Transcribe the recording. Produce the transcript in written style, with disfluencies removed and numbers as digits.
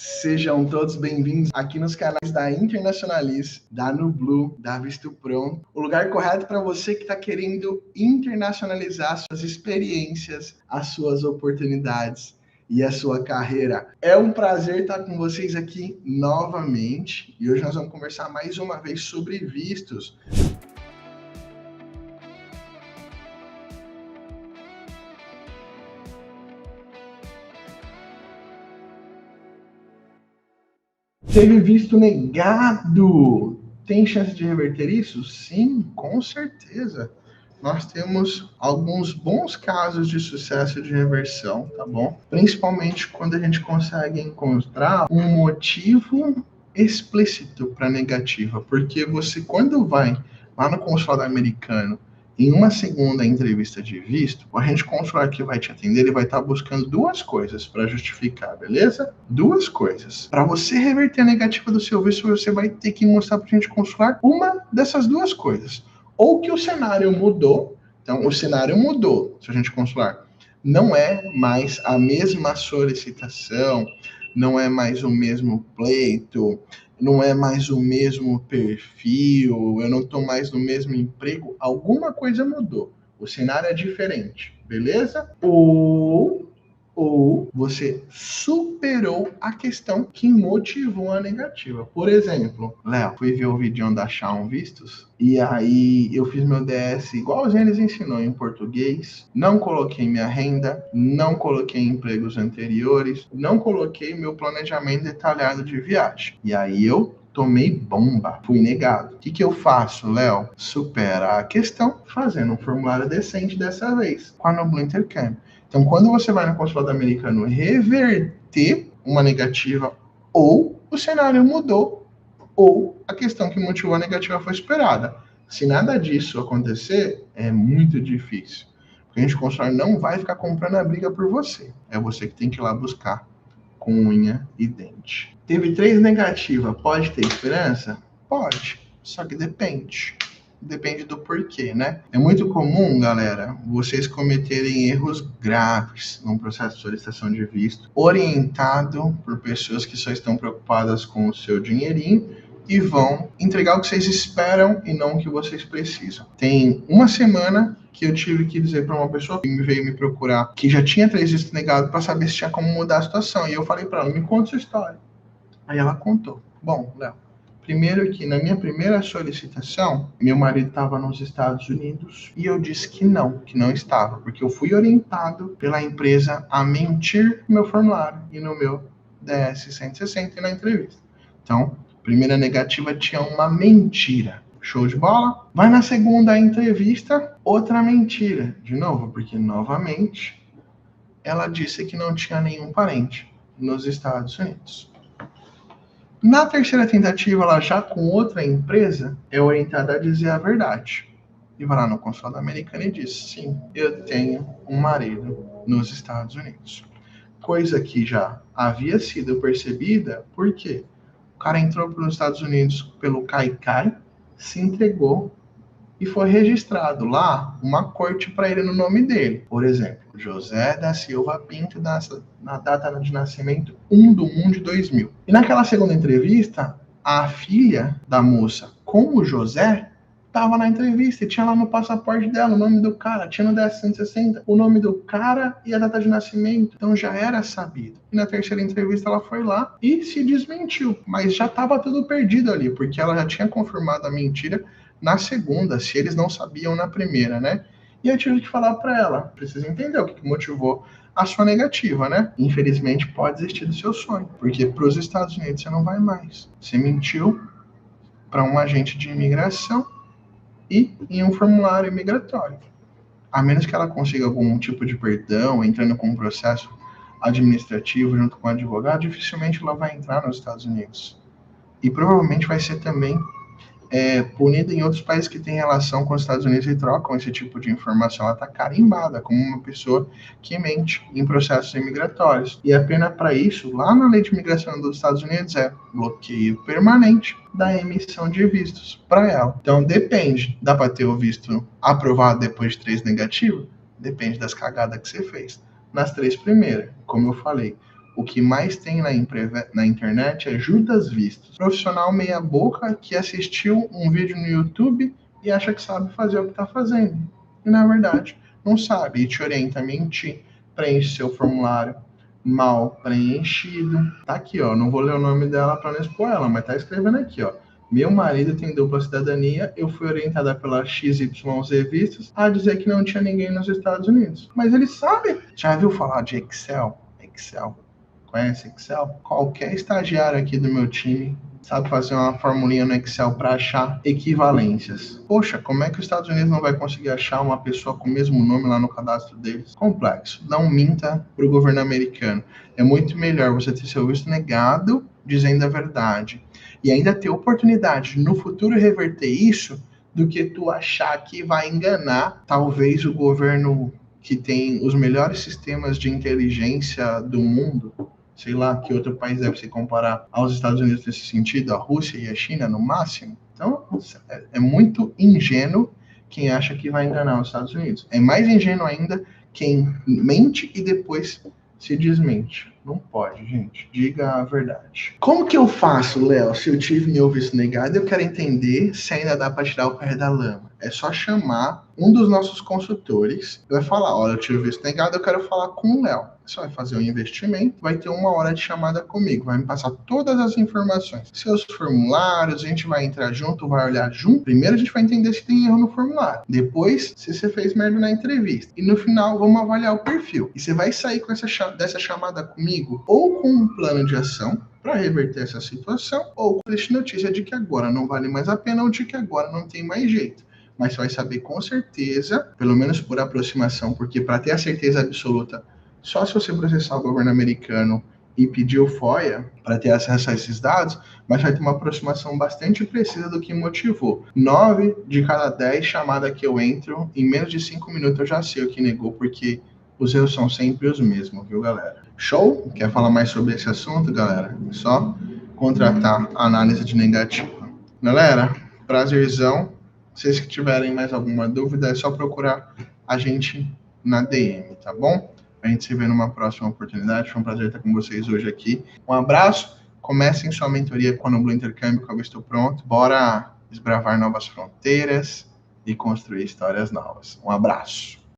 Sejam todos bem-vindos aqui nos canais da Internacionalis, da Nublu, da Visto Pronto. O lugar correto para você que está querendo internacionalizar suas experiências, as suas oportunidades e a sua carreira. É um prazer estar com vocês aqui novamente e hoje nós vamos conversar mais uma vez sobre vistos. Teve visto negado. Tem chance de reverter isso? Sim, com certeza. Nós temos alguns bons casos de sucesso de reversão, tá bom? Principalmente quando a gente consegue encontrar um motivo explícito para negativa. Porque você, quando vai lá no consulado americano, em uma segunda entrevista de visto, o agente consular que vai te atender, ele vai estar buscando duas coisas para justificar, beleza? Duas coisas. Para você reverter a negativa do seu visto, você vai ter que mostrar para o agente consular uma dessas duas coisas. Ou que o cenário mudou, então o cenário mudou, seu agente consular. Não é mais a mesma solicitação, não é mais o mesmo pleito, não é mais o mesmo perfil, eu não estou mais no mesmo emprego, alguma coisa mudou. O cenário é diferente, beleza? Ou você superou a questão que motivou a negativa. Por exemplo, Léo, fui ver o vídeo da Shawn Vistos e aí eu fiz meu DS igualzinho eles ensinou em português, não coloquei minha renda, não coloquei empregos anteriores, não coloquei meu planejamento detalhado de viagem. E aí eu tomei bomba, fui negado. O que eu faço, Léo? Supera a questão fazendo um formulário decente dessa vez, com a Nublu Intercâmbio. Então, quando você vai no consulado americano reverter uma negativa, ou o cenário mudou, ou a questão que motivou a negativa foi superada. Se nada disso acontecer, é muito difícil. Porque a gente consular não vai ficar comprando a briga por você. É você que tem que ir lá buscar com unha e dente. Teve 3 negativas, pode ter esperança? Pode, só que depende. Depende do porquê, né? É muito comum, galera, vocês cometerem erros graves num processo de solicitação de visto, orientado por pessoas que só estão preocupadas com o seu dinheirinho e vão entregar o que vocês esperam e não o que vocês precisam. Tem uma semana que eu tive que dizer para uma pessoa que veio me procurar, que já tinha 3 vistos negados, para saber se tinha como mudar a situação. E eu falei para ela, me conta sua história. Aí ela contou. Bom, Léo, primeiro que na minha primeira solicitação, meu marido estava nos Estados Unidos e eu disse que não estava, porque eu fui orientado pela empresa a mentir no meu formulário e no meu DS-160 e na entrevista. Então, primeira negativa tinha uma mentira. Show de bola? Vai na segunda entrevista, outra mentira. De novo, porque novamente ela disse que não tinha nenhum parente nos Estados Unidos. Na terceira tentativa, ela já com outra empresa, é orientada a dizer a verdade. E vai lá no consulado americano e diz, sim, eu tenho um marido nos Estados Unidos. Coisa que já havia sido percebida, porque o cara entrou para os Estados Unidos pelo Caicai, se entregou e foi registrado lá uma corte para ele no nome dele. Por exemplo, José da Silva Pinto, na data de nascimento 1/1/2000. E naquela segunda entrevista, a filha da moça com o José estava na entrevista e tinha lá no passaporte dela o nome do cara, tinha no DS-160 o nome do cara e a data de nascimento, então já era sabido. E na terceira entrevista ela foi lá e se desmentiu, mas já estava tudo perdido ali, porque ela já tinha confirmado a mentira na segunda, se eles não sabiam na primeira, né? E eu tive que falar para ela, precisa entender o que motivou a sua negativa, né? Infelizmente pode desistir do seu sonho, porque para os Estados Unidos você não vai mais. Você mentiu para um agente de imigração e em um formulário migratório. A menos que ela consiga algum tipo de perdão, entrando com um processo administrativo junto com o advogado, dificilmente ela vai entrar nos Estados Unidos. E provavelmente vai ser também punida em outros países que têm relação com os Estados Unidos e trocam esse tipo de informação. Ela está carimbada como uma pessoa que mente em processos imigratórios. E a pena para isso, lá na lei de imigração dos Estados Unidos, é bloqueio permanente da emissão de vistos para ela. Então depende, dá para ter o visto aprovado depois de 3 negativos? Depende das cagadas que você fez. Nas 3 primeiras, como eu falei, o que mais tem na internet é Judas Vistos. Profissional meia boca que assistiu um vídeo no YouTube e acha que sabe fazer o que está fazendo. E na verdade, não sabe. E te orienta a mentir. Preenche seu formulário mal preenchido. Tá aqui, ó. Não vou ler o nome dela para não expor ela, mas tá escrevendo aqui, ó. Meu marido tem dupla cidadania, eu fui orientada pela XYZ Vistos a dizer que não tinha ninguém nos Estados Unidos. Mas ele sabe. Já viu falar de Excel? Excel. Conhece Excel? Qualquer estagiário aqui do meu time sabe fazer uma formulinha no Excel para achar equivalências. Poxa, como é que os Estados Unidos não vai conseguir achar uma pessoa com o mesmo nome lá no cadastro deles? Complexo. Não minta para o governo americano. É muito melhor você ter seu visto negado dizendo a verdade e ainda ter oportunidade de no futuro reverter isso do que tu achar que vai enganar talvez o governo que tem os melhores sistemas de inteligência do mundo. Sei lá, que outro país deve se comparar aos Estados Unidos nesse sentido, a Rússia e a China no máximo. Então, é muito ingênuo quem acha que vai enganar os Estados Unidos. É mais ingênuo ainda quem mente e depois se desmente. Não pode, gente. Diga a verdade. Como que eu faço, Léo, se eu tive meu visto negado e eu quero entender se ainda dá para tirar o pé da lama? É só chamar um dos nossos consultores e vai falar, olha, eu tive visto negado, eu quero falar com o Léo. Você vai fazer um investimento, vai ter 1 hora de chamada comigo, vai me passar todas as informações, seus formulários, a gente vai entrar junto, vai olhar junto. Primeiro a gente vai entender se tem erro no formulário, depois se você fez merda na entrevista, e no final vamos avaliar o perfil. E você vai sair com dessa chamada comigo ou com um plano de ação para reverter essa situação, ou com a notícia de que agora não vale mais a pena ou de que agora não tem mais jeito. Mas você vai saber com certeza, pelo menos por aproximação, porque para ter a certeza absoluta, só se você processar o governo americano e pedir o FOIA para ter acesso a esses dados, mas vai ter uma aproximação bastante precisa do que motivou. 9 de cada 10 chamadas que eu entro, em menos de 5 minutos eu já sei o que negou, porque os erros são sempre os mesmos, viu, galera? Show? Quer falar mais sobre esse assunto, galera? Só contratar a análise de negativa. Galera, prazerzão. Vocês que tiverem mais alguma dúvida, é só procurar a gente na DM, tá bom? A gente se vê numa próxima oportunidade. Foi um prazer estar com vocês hoje aqui. Um abraço. Comecem sua mentoria com a Nublu Intercâmbio, que eu estou pronto. Bora desbravar novas fronteiras e construir histórias novas. Um abraço.